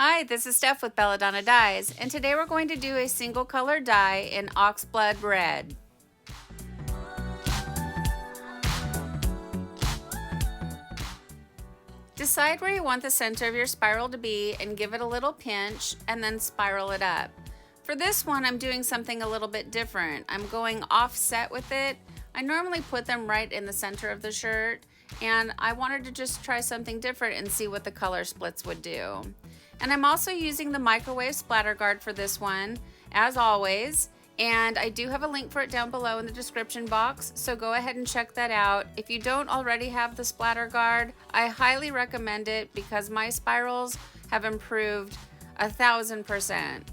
Hi, this is Steph with Belladonna Dyes, and today we're going to do a single color dye in Oxblood Red. Decide where you want the center of your spiral to be and give it a little pinch and then spiral it up. For this one, I'm doing something a little bit different. I'm going offset with it. I normally put them right in the center of the shirt, and I wanted to just try something different and see what the color splits would do. And I'm also using the microwave splatter guard for this one, as always, and I do have a link for it down below in the description box, so go ahead and check that out. If you don't already have the splatter guard, I highly recommend it because my spirals have improved 1000%.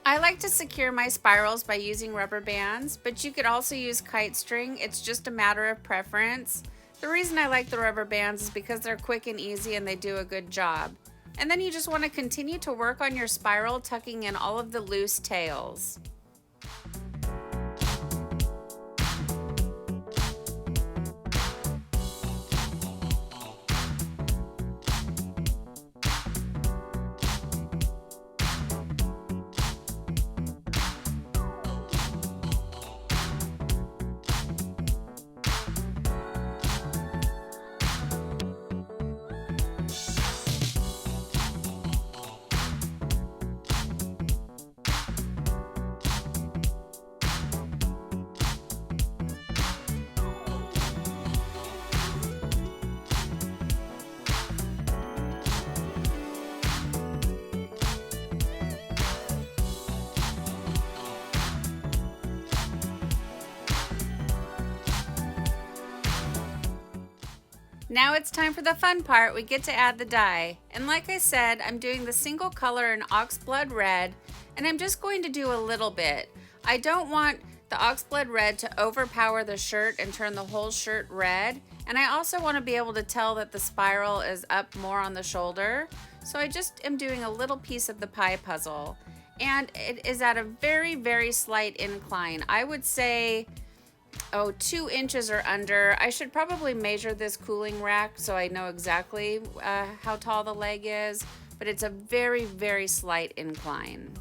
I like to secure my spirals by using rubber bands, but you could also use kite string. It's just a matter of preference. The reason I like the rubber bands is because they're quick and easy and they do a good job. And then you just want to continue to work on your spiral, tucking in all of the loose tails. Now it's time for the fun part. We get to add the dye. And like I said, I'm doing the single color in Oxblood Red, and I'm just going to do a little bit. I don't want the Oxblood Red to overpower the shirt and turn the whole shirt red. And I also want to be able to tell that the spiral is up more on the shoulder. So I just am doing a little piece of the pie puzzle. And it is at a very, very slight incline. I would say 2 inches or under. I should probably measure this cooling rack so I know exactly how tall the leg is, but it's a very, very slight incline.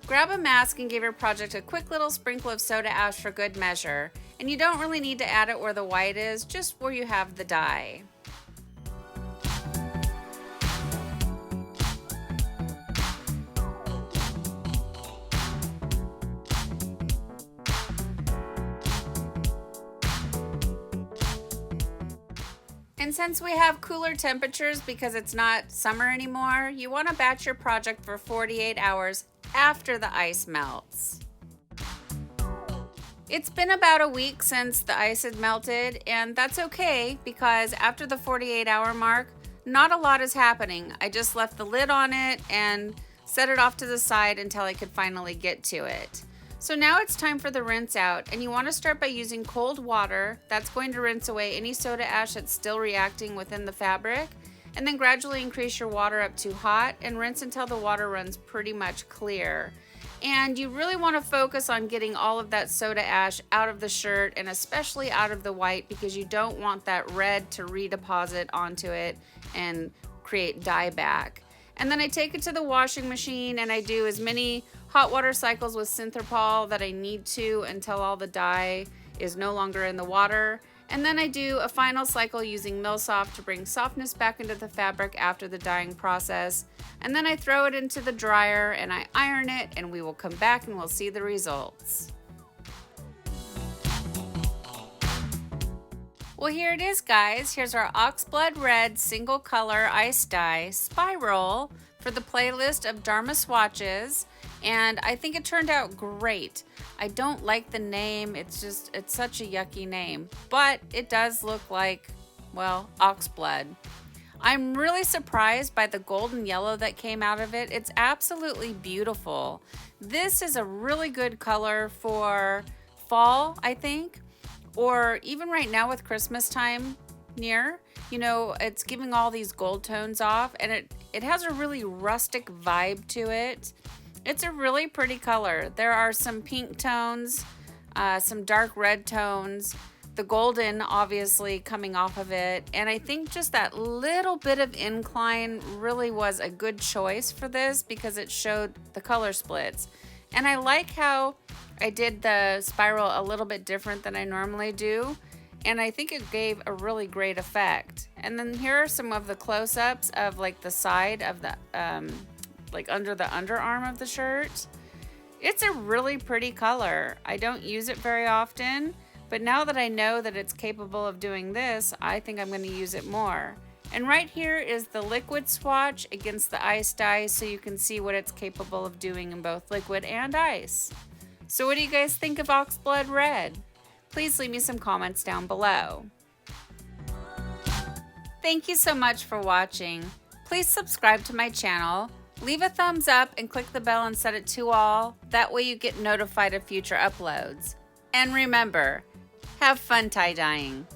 Grab a mask and give your project a quick little sprinkle of soda ash for good measure. And you don't really need to add it where the white is, just where you have the dye. And since we have cooler temperatures because it's not summer anymore, you want to batch your project for 48 hours after the ice melts. It's been about a week since the ice had melted, and that's okay because after the 48-hour mark, not a lot is happening. I just left the lid on it and set it off to the side until I could finally get to it. So now it's time for the rinse out, and you want to start by using cold water. That's going to rinse away any soda ash that's still reacting within the fabric, and then gradually increase your water up to hot and rinse until the water runs pretty much clear. And you really want to focus on getting all of that soda ash out of the shirt and especially out of the white because you don't want that red to redeposit onto it and create dye back. And then I take it to the washing machine and I do as many hot water cycles with Synthrapol that I need to until all the dye is no longer in the water. And then I do a final cycle using Millsoft to bring softness back into the fabric after the dyeing process. And then I throw it into the dryer and I iron it, and we will come back and we'll see the results. Well, here it is, guys. Here's our Oxblood Red single color ice dye spiral for the playlist of Dharma swatches. And I think it turned out great. I don't like the name. It's such a yucky name. But it does look like, well, oxblood. I'm really surprised by the golden yellow that came out of it. It's absolutely beautiful. This is a really good color for fall, I think. Or even right now with Christmas time near, you know, it's giving all these gold tones off, and it has a really rustic vibe to it. It's a really pretty color. There are some pink tones, some dark red tones, the golden obviously coming off of it, and I think just that little bit of incline really was a good choice for this because it showed the color splits. And I like how I did the spiral a little bit different than I normally do, and I think it gave a really great effect. And then here are some of the close-ups of like the side of the like under the underarm of the shirt. It's a really pretty color. I don't use it very often, but now that I know that it's capable of doing this, I think I'm going to use it more. And right here is the liquid swatch against the ice dye, so you can see what it's capable of doing in both liquid and ice. So what do you guys think of Oxblood Red? Please leave me some comments down below. Thank you so much for watching. Please subscribe to my channel, leave a thumbs up, and click the bell and set it to all. That way you get notified of future uploads. And remember, have fun tie-dyeing.